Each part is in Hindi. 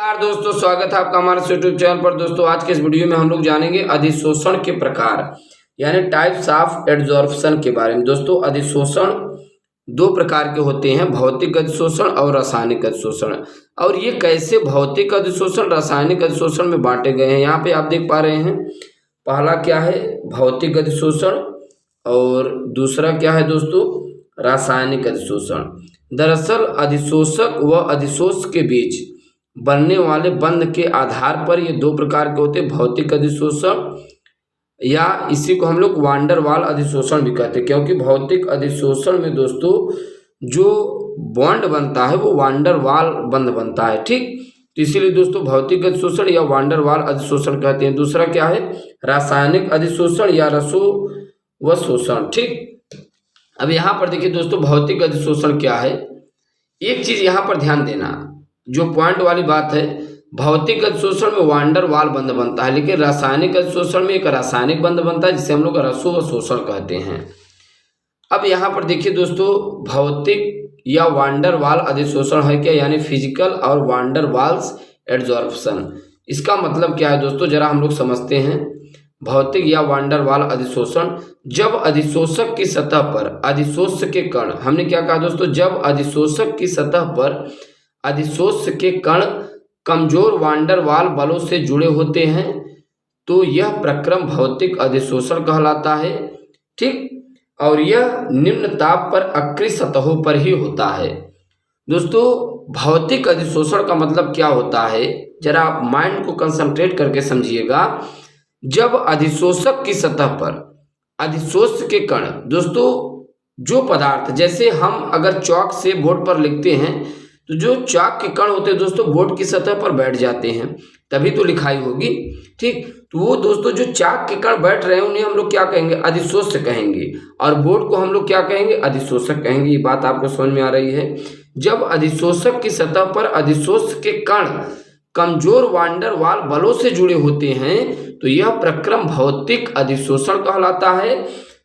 नमस्कार दोस्तों, स्वागत है आपका हमारे यूट्यूब चैनल पर। दोस्तों आज के इस वीडियो में हम लोग जानेंगे अधिशोषण के प्रकार यानी टाइप्स ऑफ एडजॉर्प्शन के बारे में। दोस्तों अधिशोषण दो प्रकार के होते हैं, भौतिक अधिशोषण और रासायनिक अधिशोषण। और ये कैसे भौतिक अधिशोषण रासायनिक अधिशोषण में बांटे गए हैं, यहाँ पे आप देख पा रहे हैं। पहला क्या है, भौतिक अधिशोषण, और दूसरा क्या है दोस्तों, रासायनिक अधिशोषण। दरअसल अधिशोषक व अधिशोष के बीच बनने वाले बंध के आधार पर ये दो प्रकार के होते हैं, भौतिक अधिशोषण या इसी को हम लोग वांडर वाल अधिशोषण भी कहते हैं। क्योंकि भौतिक अधिशोषण में दोस्तों जो बॉन्ड बनता है वो वांडर वाल बंध बनता है, ठीक। तो इसीलिए दोस्तों भौतिक अधिशोषण या वांडर वाल अधिशोषण कहते हैं। दूसरा क्या है, रासायनिक अधिशोषण या रसो व शोषण, ठीक। अब यहाँ पर देखिए दोस्तों भौतिक अधिशोषण क्या है। एक चीज यहाँ पर ध्यान देना, जो पॉइंट वाली बात है, भौतिक अधिशोषण में वांडर वाल बंध बनता है, लेकिन रासायनिक अधिशोषण में एक रासायनिक बंध बनता है जिसे हम लोग रसो व शोषण कहते हैं। अब यहाँ पर देखिए दोस्तों भौतिक या वांडर वाल अधिशोषण है क्या, यानी फिजिकल और वांडर वाल्स एडजॉर्प्शन। इसका मतलब क्या है दोस्तों, जरा हम लोग समझते हैं। भौतिक या वांडर वाल अधिशोषण, जब अधिशोषक की सतह पर अधिशोष के कण, हमने क्या कहा दोस्तों, जब अधिशोषक की सतह पर अधिशोष के कण कमजोर वांडर वाल बलों से जुड़े होते हैं तो यह प्रक्रम भौतिक अधिशोषण कहलाता है, ठीक। और यह निम्न ताप पर अक्रिय सतहों पर ही होता है। दोस्तों भौतिक अधिशोषण का मतलब क्या होता है, जरा आप माइंड को कंसंट्रेट करके समझिएगा। जब अधिशोषक की सतह पर अधिशोष के कण, दोस्तों जो पदार्थ, जैसे हम अगर चौक से बोर्ड पर लिखते हैं तो जो चाक के कण होते हैं दोस्तों बोर्ड की सतह पर बैठ जाते हैं, तभी तो लिखाई होगी, ठीक। तो वो दोस्तों जो चाक के कण बैठ रहे हैं उन्हें हम लोग क्या कहेंगे, अधिशोष कहेंगे, और बोर्ड को हम लोग क्या कहेंगे, अधिशोषक कहेंगे। ये बात आपको समझ में आ रही है। जब अधिशोषक की सतह पर अधिशोष के कण कमजोर वांडर वाल बलों से जुड़े होते हैं तो यह प्रक्रम भौतिक अधिशोषण कहलाता है।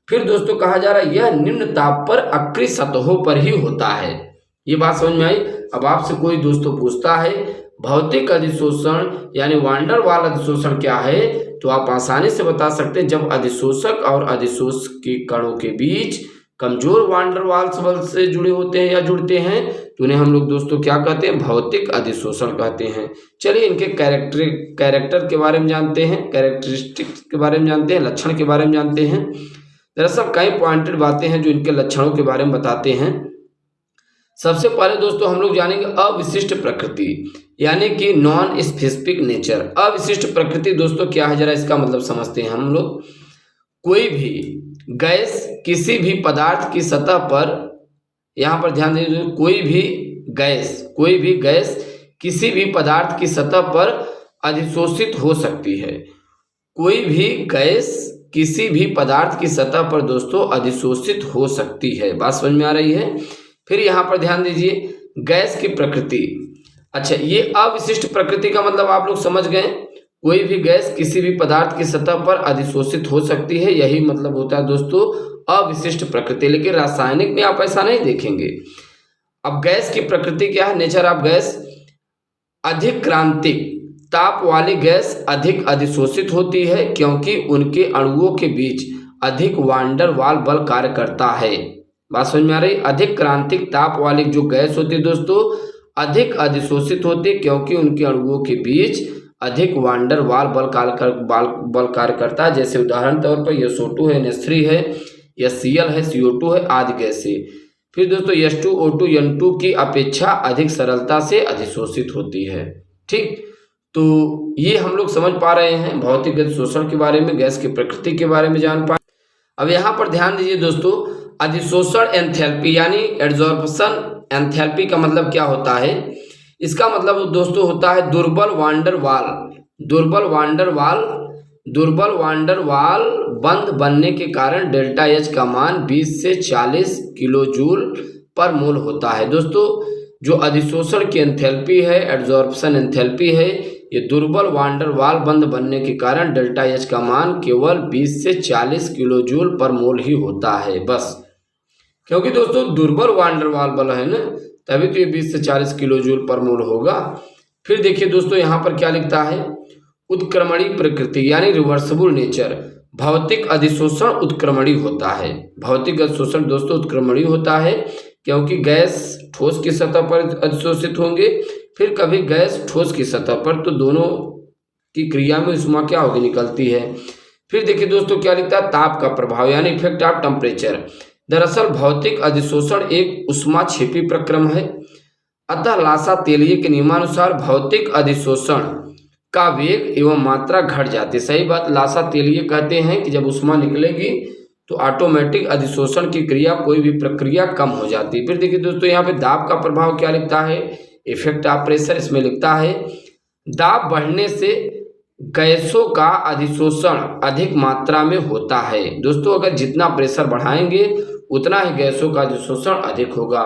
फिर दोस्तों कहा जा रहा है यह निम्न ताप पर अक्रिय सतहों पर ही होता है। ये बात समझ में आई। अब आपसे कोई दोस्तों पूछता है भौतिक अधिशोषण यानी वांडर वाल अधिशोषण क्या है, तो आप आसानी से बता सकते हैं, जब अधिशोषक और अधिशोष के कणों के बीच कमजोर वांडर वाल बल से जुड़े होते हैं या जुड़ते हैं तो उन्हें हम लोग दोस्तों क्या कहते हैं, भौतिक अधिशोषण कहते हैं। चलिए इनके कैरेक्टर के बारे में जानते हैं, कैरेक्टरिस्टिक्स के बारे में जानते हैं, लक्षण के बारे में जानते हैं। दरअसल कई पॉइंटेड बातें हैं जो इनके लक्षणों के बारे में बताते हैं। सबसे पहले दोस्तों हम लोग जानेंगे अविशिष्ट प्रकृति यानी कि नॉन स्पेसिफिक नेचर। अविशिष्ट प्रकृति दोस्तों क्या है, जरा इसका मतलब समझते हैं हम लोग। कोई भी गैस किसी भी पदार्थ की सतह पर, यहाँ पर ध्यान दीजिए, कोई भी गैस किसी भी पदार्थ की सतह पर अधिशोषित हो सकती है। कोई भी गैस किसी भी पदार्थ की सतह पर दोस्तों अधिशोषित हो सकती है। बात समझ में आ रही है। फिर यहाँ पर ध्यान दीजिए गैस की प्रकृति। अच्छा, ये अविशिष्ट प्रकृति का मतलब आप लोग समझ गए। कोई भी गैस किसी भी पदार्थ की सतह पर अधिशोषित हो सकती है, यही मतलब होता है दोस्तों अविशिष्ट प्रकृति। लेकिन रासायनिक में आप ऐसा नहीं देखेंगे। अब गैस की प्रकृति क्या है, नेचर ऑफ गैस, अधिक क्रांतिक ताप वाली गैस अधिक अधिशोषित होती है क्योंकि उनके अणुओं के बीच अधिक वांडर वाल बल कार्य करता है। बात समझ में आ रही। अधिक क्रांतिक ताप वाली जो गैस होती है दोस्तों अधिक अधिशोषित होती है क्योंकि उनके अणुओं के बीच अधिक वांडर वाल बल कार्य करता है। जैसे उदाहरण तौर पर SO2 है, NH3 है, HCl है, CO2 है आदि गैसें। फिर दोस्तों H2O2 N2 की अपेक्षा अधिक सरलता से अधिशोषित होती है, ठीक। तो ये हम लोग समझ पा रहे हैं भौतिक अधिशोषण के बारे में, गैस की प्रकृति के बारे में जान पाए। अब यहाँ पर ध्यान दीजिए दोस्तों, अधिशोषण एंथैल्पी यानी एडजॉर्प्शन एंथैल्पी का मतलब क्या होता है। इसका मतलब दोस्तों होता है दुर्बल वांडर वाल बंध बनने के कारण डेल्टा H का मान 20 से 40 किलो जूल पर मोल होता है। दोस्तों जो अधिशोषण की एंथैल्पी है, एडजॉर्प्शन एंथैल्पी है, ये दुर्बल वांडर वाल बंध बनने के कारण डेल्टा H का मान केवल 20 से 40 किलो जूल पर मोल ही होता है बस। क्योंकि दोस्तों दुर्बल वांडर वाल बल है ना, तभी तो ये 20 से 40 किलो जूल पर मोल होगा। फिर देखिए दोस्तों यहाँ पर क्या लिखता है, उत्क्रमणी प्रकृति यानी रिवर्सिबल नेचर। भौतिक अधिशोषण उत्क्रमणी होता है। भौतिक अधिशोषण दोस्तों उत्क्रमणी होता है, क्योंकि गैस ठोस की सतह पर अधिशोषित होंगे, फिर कभी गैस ठोस की सतह पर, तो दोनों की क्रिया में ऊष्मा क्या होगी, निकलती है। फिर देखिए दोस्तों क्या लिखता है, ताप का प्रभाव यानी इफेक्ट ऑफ टेम्परेचर। दरअसल भौतिक अधिशोषण एक ऊष्माक्षेपी प्रक्रम है, अतः लासा तेलिए के नियमानुसार भौतिक अधिशोषण का वेग एवं मात्रा घट जाती है। सही बात, लासा तेलिए कहते हैं कि जब ऊष्मा निकलेगी तो ऑटोमेटिक अधिशोषण की क्रिया, कोई भी प्रक्रिया कम हो जाती है। फिर देखिए दोस्तों यहाँ पे दाब का प्रभाव क्या लिखता है, इफेक्ट ऑफ प्रेशर। इसमें लिखता है दाब बढ़ने से गैसों का अधिशोषण अधिक मात्रा में होता है। दोस्तों अगर जितना प्रेशर बढ़ाएंगे उतना ही गैसों का अधिशोषण अधिक होगा।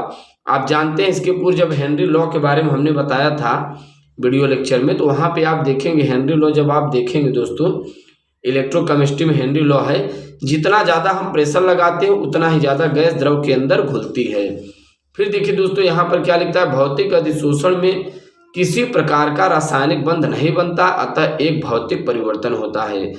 आप जानते हैं इसके पूर्व जब हेनरी लॉ के बारे में हमने बताया था वीडियो लेक्चर में, तो वहाँ पे आप देखेंगे हेनरी लॉ, जब आप देखेंगे दोस्तों इलेक्ट्रोकेमिस्ट्री में हेनरी लॉ है, जितना ज़्यादा हम प्रेशर लगाते हैं उतना ही ज़्यादा गैस द्रव के अंदर घुलती है। फिर देखिए दोस्तों यहाँ पर क्या लिखता है, भौतिक अधिशोषण में किसी प्रकार का रासायनिक बंध नहीं बनता, अतः एक भौतिक परिवर्तन होता है।